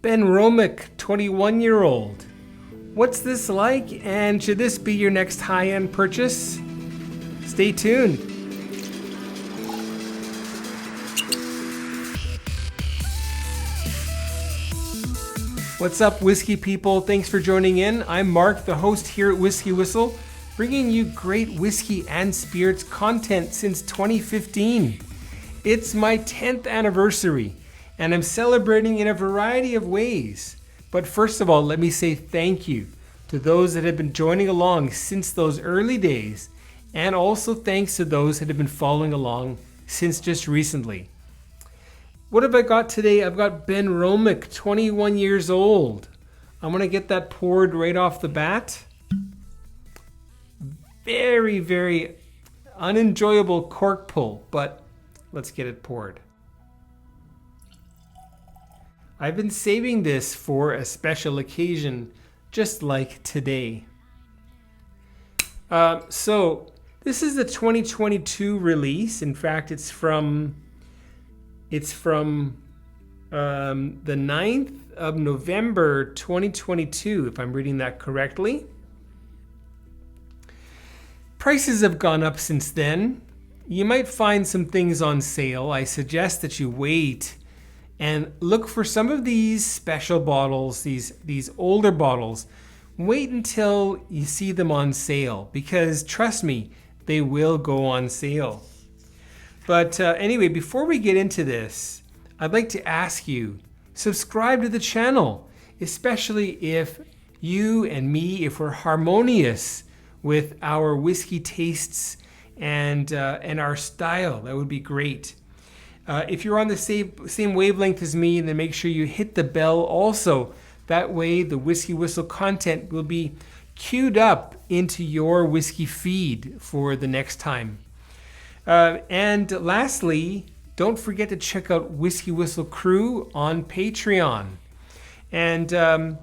Benromach 21-year-old. What's this like, and should this be your next high-end purchase? Stay tuned. What's up, whiskey people? Thanks for joining in. I'm Mark, the host here at Whisky Whistle, bringing you great whiskey and spirits content since 2015. It's my 10th anniversary, and I'm celebrating in a variety of ways. But first of all, let me say thank you to those that have been joining along since those early days, and also thanks to those that have been following along since just recently. What have I got today? I've got Benromach, 21 years old. I'm going to get that poured right off the bat. Very, very unenjoyable cork pull, but let's get it poured. I've been saving this for a special occasion, just like today. So this is the 2022 release. In fact, it's from the 9th of November 2022, if I'm reading that correctly. Prices have gone up since then. You might find some things on sale. I suggest that you wait and look for some of these special bottles, these older bottles. Wait until you see them on sale, because trust me, they will go on sale. But anyway, before we get into this, I'd like to ask you, subscribe to the channel, especially if you and me, if we're harmonious with our whiskey tastes and our style. That would be great. If you're on the same wavelength as me, then make sure you hit the bell also. That way the Whisky Whistle content will be queued up into your whiskey feed for the next time. And lastly, don't forget to check out Whisky Whistle Crew on Patreon. And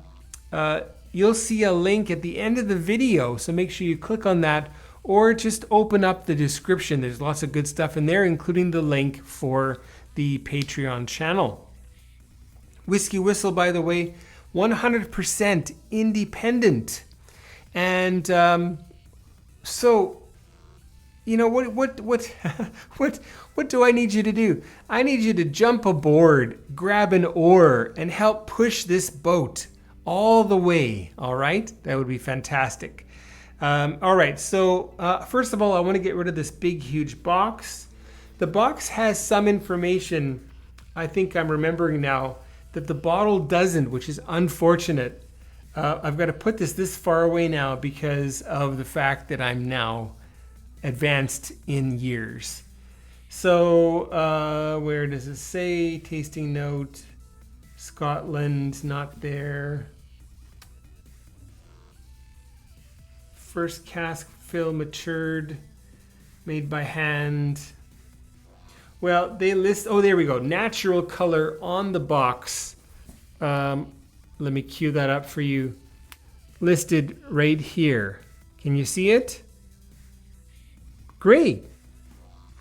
you'll see a link at the end of the video, so make sure you click on that, or just open up the description. There's lots of good stuff in there, including the link for the Patreon channel. Whisky Whistle, by the way, 100% independent. And so, you know, what do I need you to do? I need you to jump aboard, grab an oar, and help push this boat all the way. All right? That would be fantastic. All right, so first of all, I want to get rid of this big, huge box. The box has some information, I think I'm remembering now, that the bottle doesn't, which is unfortunate. I've got to put this far away now because of the fact that I'm now advanced in years. So where does it say? Tasting note, Scotland, not there. First cask fill matured, made by hand. Well, they list, oh, there we go. Natural color on the box. Let me cue that up for you. Listed right here. Can you see it? Great.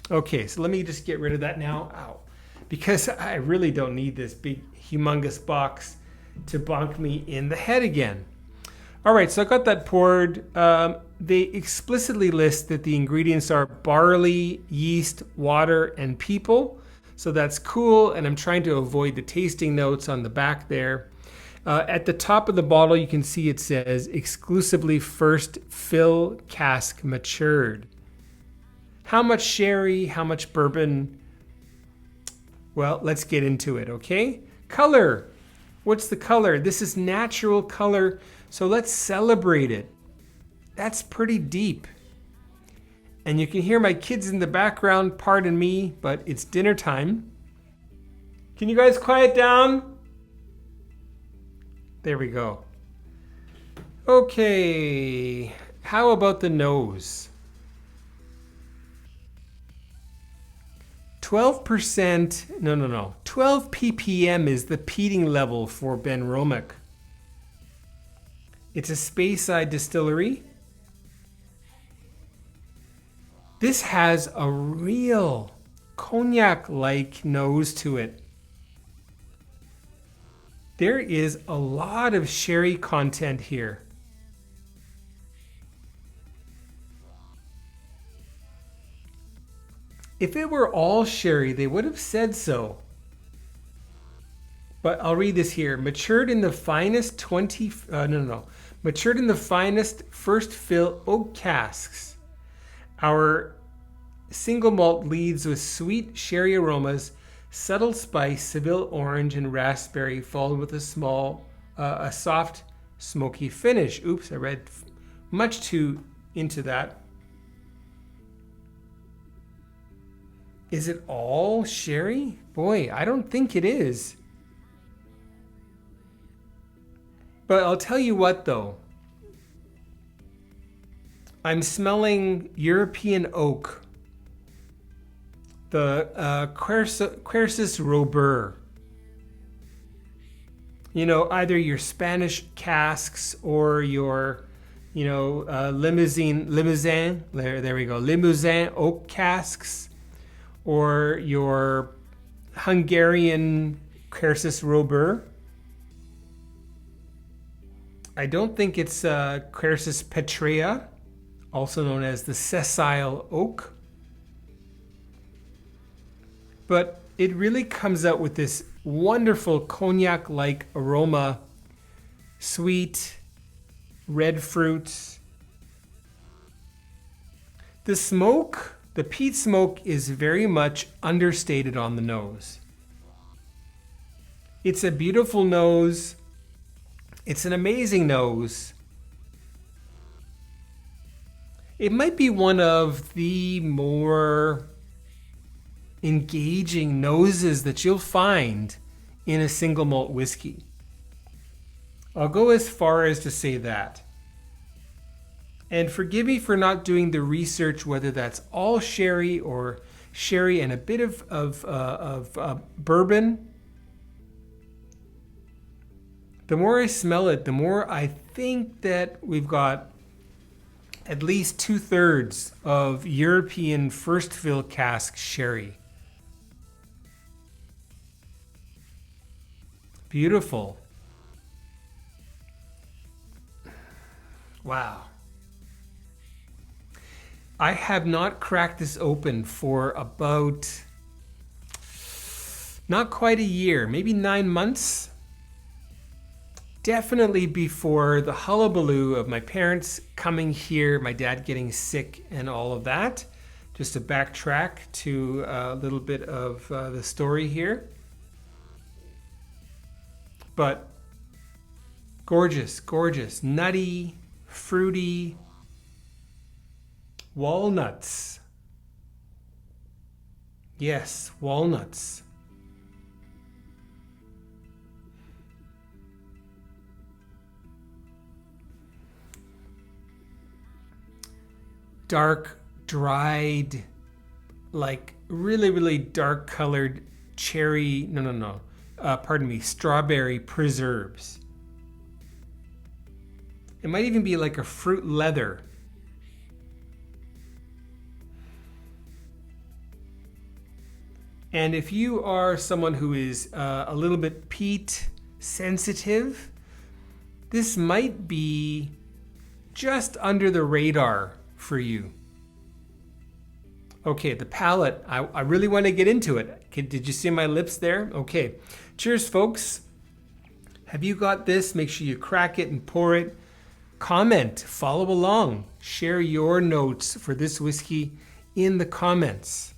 Okay, so let me just get rid of that now. Ow. Because I really don't need this big, humongous box to bonk me in the head again. All right, so I got that poured. They explicitly list that the ingredients are barley, yeast, water, and people. So that's cool, and I'm trying to avoid the tasting notes on the back there. At the top of the bottle, you can see it says, exclusively first fill cask matured. How much sherry, how much bourbon? Well, let's get into it, okay? Color. What's the color? This is natural color. So let's celebrate it. That's pretty deep. And you can hear my kids in the background, pardon me, but it's dinner time. Can you guys quiet down? There we go. Okay, how about the nose? 12%, no. 12 ppm is the peating level for Benromach. It's a Speyside distillery. This has a real Cognac-like nose to it. There is a lot of sherry content here. If it were all sherry, they would have said so. But I'll read this here. Matured in the finest Matured in the finest first fill oak casks. Our single malt leads with sweet sherry aromas, subtle spice, Seville orange, and raspberry, followed with a soft, smoky finish. Oops, I read much too into that. Is it all sherry? Boy, I don't think it is. But I'll tell you what, though. I'm smelling European oak. The Quercus robur. You know, either your Spanish casks or your, Limousin, there we go, Limousin oak casks, or your Hungarian Quercus robur. I don't think it's Quercus petrea, also known as the sessile oak. But it really comes out with this wonderful cognac-like aroma, sweet, red fruits. The smoke, the peat smoke, is very much understated on the nose. It's a beautiful nose. It's an amazing nose. It might be one of the more engaging noses that you'll find in a single malt whiskey. I'll go as far as to say that. And forgive me for not doing the research whether that's all sherry or sherry and a bit of bourbon. The more I smell it, the more I think that we've got at least 2/3 of European first fill cask sherry. Beautiful. Wow. I have not cracked this open for about not quite a year, maybe 9 months. Definitely before the hullabaloo of my parents coming here, my dad getting sick and all of that. Just to backtrack to a little bit of the story here. But gorgeous, gorgeous, nutty, fruity, walnuts. Yes, walnuts. Dark, dried, like really, really dark colored cherry, strawberry preserves. It might even be like a fruit leather. And if you are someone who is a little bit peat sensitive, this might be just under the radar for you. Okay, the palate, I really want to get into it. Okay, did you see my lips there? Okay, cheers folks. Have you got this? Make sure you crack it and pour it. Comment, follow along, share your notes for this whiskey in the comments.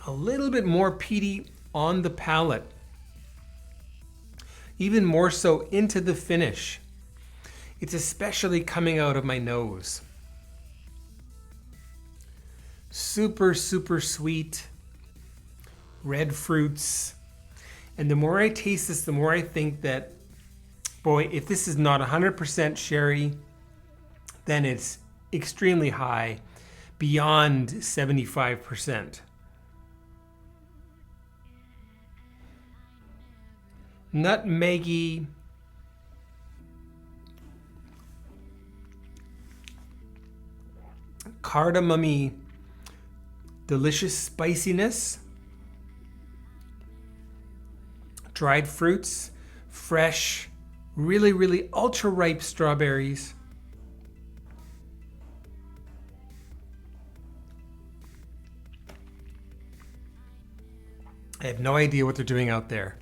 A little bit more peaty on the palate. Even more so into the finish. It's especially coming out of my nose. Super, super sweet. Red fruits. And the more I taste this, the more I think that, boy, if this is not 100% sherry, then it's extremely high, beyond 75%. Nutmeggy, cardamom-y, delicious spiciness, dried fruits, fresh, really, really ultra ripe strawberries. I have no idea what they're doing out there.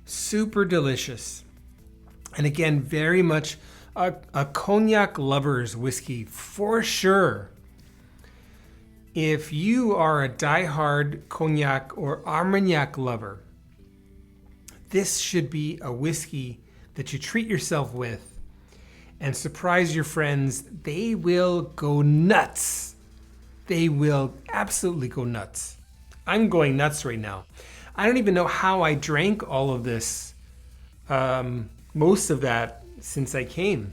Super delicious. And again, very much a cognac lover's whiskey for sure. If you are a diehard cognac or armagnac lover, this should be a whiskey that you treat yourself with and surprise your friends. They will go nuts. They will absolutely go nuts. I'm going nuts right now. I don't even know how I drank all of this, most of that since I came.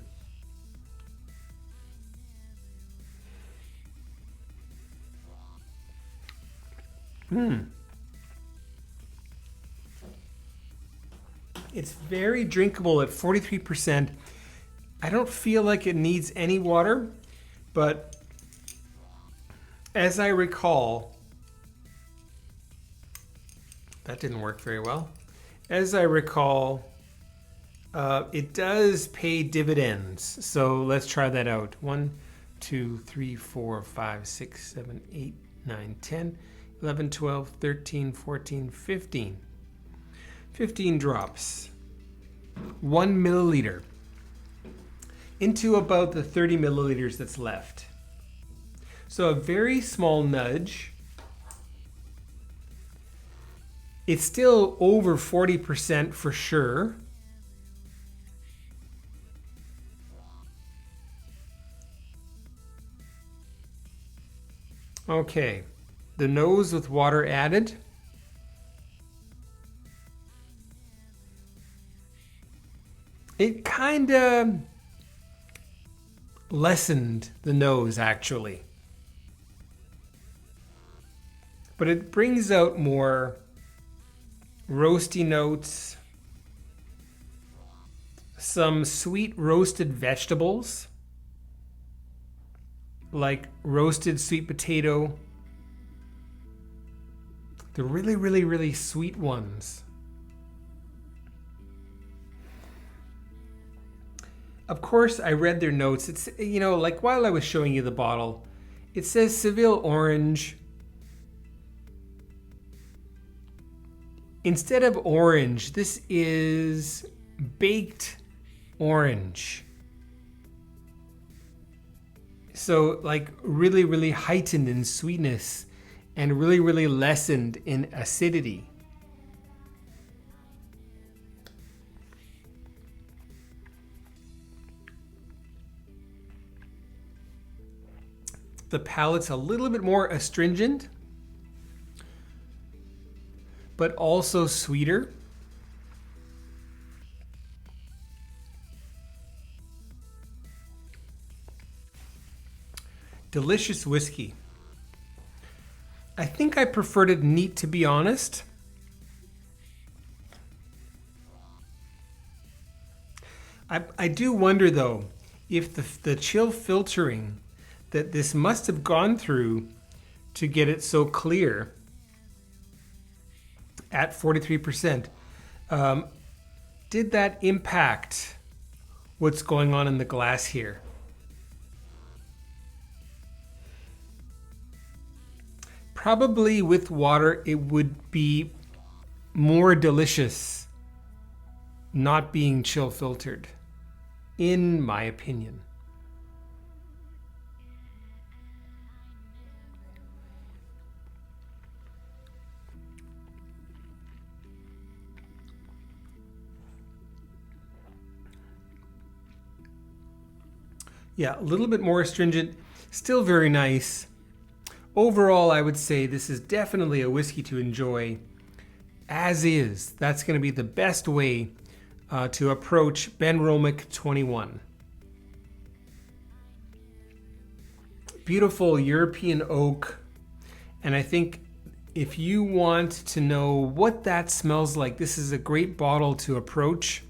It's very drinkable at 43%. I don't feel like it needs any water, but as I recall, that didn't work very well. As I recall, it does pay dividends. So let's try that out. 1, 2, 3, 4, 5, 6, 7, 8, 9, 10, 11, 12, 13, 14, 15. 15 drops. 1 milliliter into about the 30 milliliters that's left. So a very small nudge. It's still over 40% for sure. Okay, the nose with water added. It kind of lessened the nose actually. But it brings out more roasty notes, some sweet roasted vegetables, like roasted sweet potato, the really, really, really sweet ones. Of course, I read their notes. It's, you know, like while I was showing you the bottle, it says Seville orange. Instead of orange, this is baked orange. So like really, really heightened in sweetness and really, really lessened in acidity. The palate's a little bit more astringent, but also sweeter. Delicious whiskey. I think I preferred it neat, to be honest. I do wonder though, if the chill filtering that this must have gone through to get it so clear at 43%, did that impact what's going on in the glass here? Probably with water, it would be more delicious not being chill filtered, in my opinion. Yeah, a little bit more astringent, still very nice. Overall, I would say this is definitely a whiskey to enjoy as is. That's going to be the best way to approach Benromach 21. Beautiful European oak. And I think if you want to know what that smells like, this is a great bottle to approach.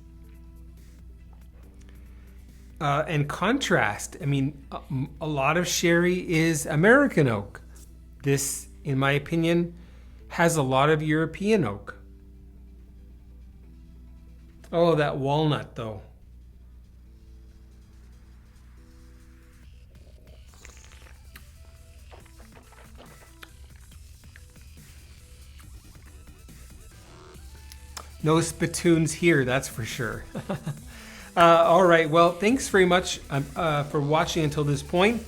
and contrast. I mean, a lot of sherry is American oak. This, in my opinion, has a lot of European oak. Oh, that walnut though. No spittoons here, that's for sure. All right, well, thanks very much for watching until this point.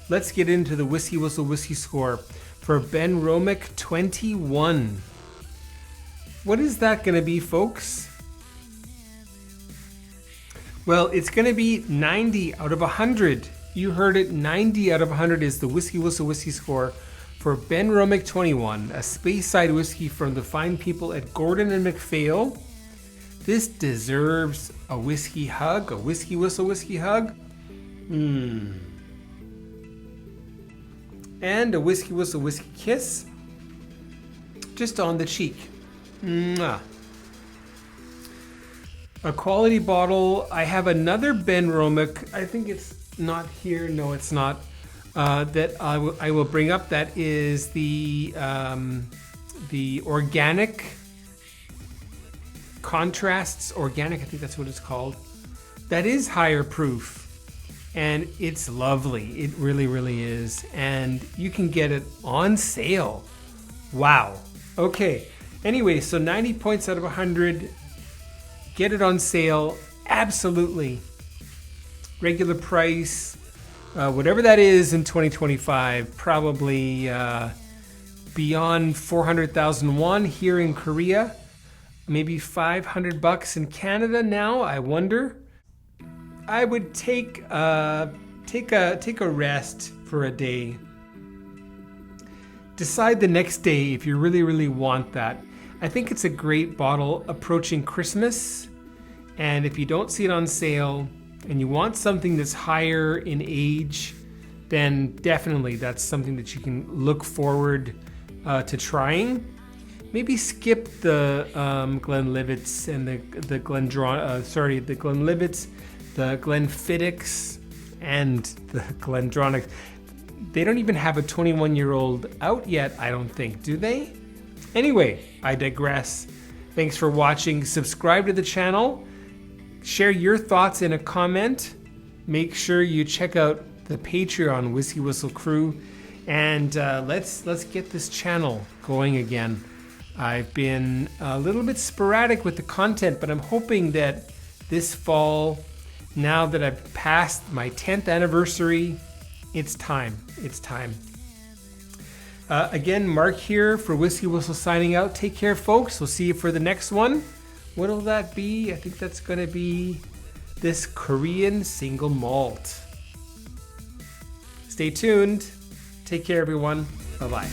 Let's get into the Whiskey Whistle whiskey score for Benromach 21. What is that going to be, folks? Well, it's going to be 90 out of 100. You heard it, 90 out of 100 is the Whiskey Whistle whiskey score for Benromach 21, a Speyside whiskey from the fine people at Gordon and MacPhail. This deserves a whiskey hug, a Whiskey Whistle whiskey hug. And a Whiskey Whistle whiskey kiss, just on the cheek. Mwah. A quality bottle. I have another Benromach. I think it's not here. No, it's not. That I will bring up. That is the organic contrasts organic. I think that's what it's called. That is higher proof, and it's lovely. It really, really is, and you can get it on sale. Wow. Okay. Anyway, so 90 points out of 100. Get it on sale. Absolutely. Regular price. Whatever that is in 2025, probably beyond 400,000 won here in Korea, maybe $500 in Canada now. I wonder. I would take a rest for a day. Decide the next day if you really, really want that. I think it's a great bottle approaching Christmas, and if you don't see it on sale, and you want something that's higher in age, then definitely that's something that you can look forward to trying. Maybe skip the Glenlivets and the Glenlivets, the Glenfiddichs, and the Glendronach. They don't even have a 21-year-old out yet, I don't think, do they? Anyway, I digress. Thanks for watching. Subscribe to the channel. Share your thoughts in a comment. Make sure you check out the Patreon Whiskey Whistle crew, and let's get this channel going again. I've been a little bit sporadic with the content, but I'm hoping that this fall, now that I've passed my 10th anniversary, it's time. It's time. Again, Mark here for Whiskey Whistle signing out. Take care, folks. We'll see you for the next one. What'll that be? I think that's going to be this Korean single malt. Stay tuned. Take care, everyone. Bye-bye.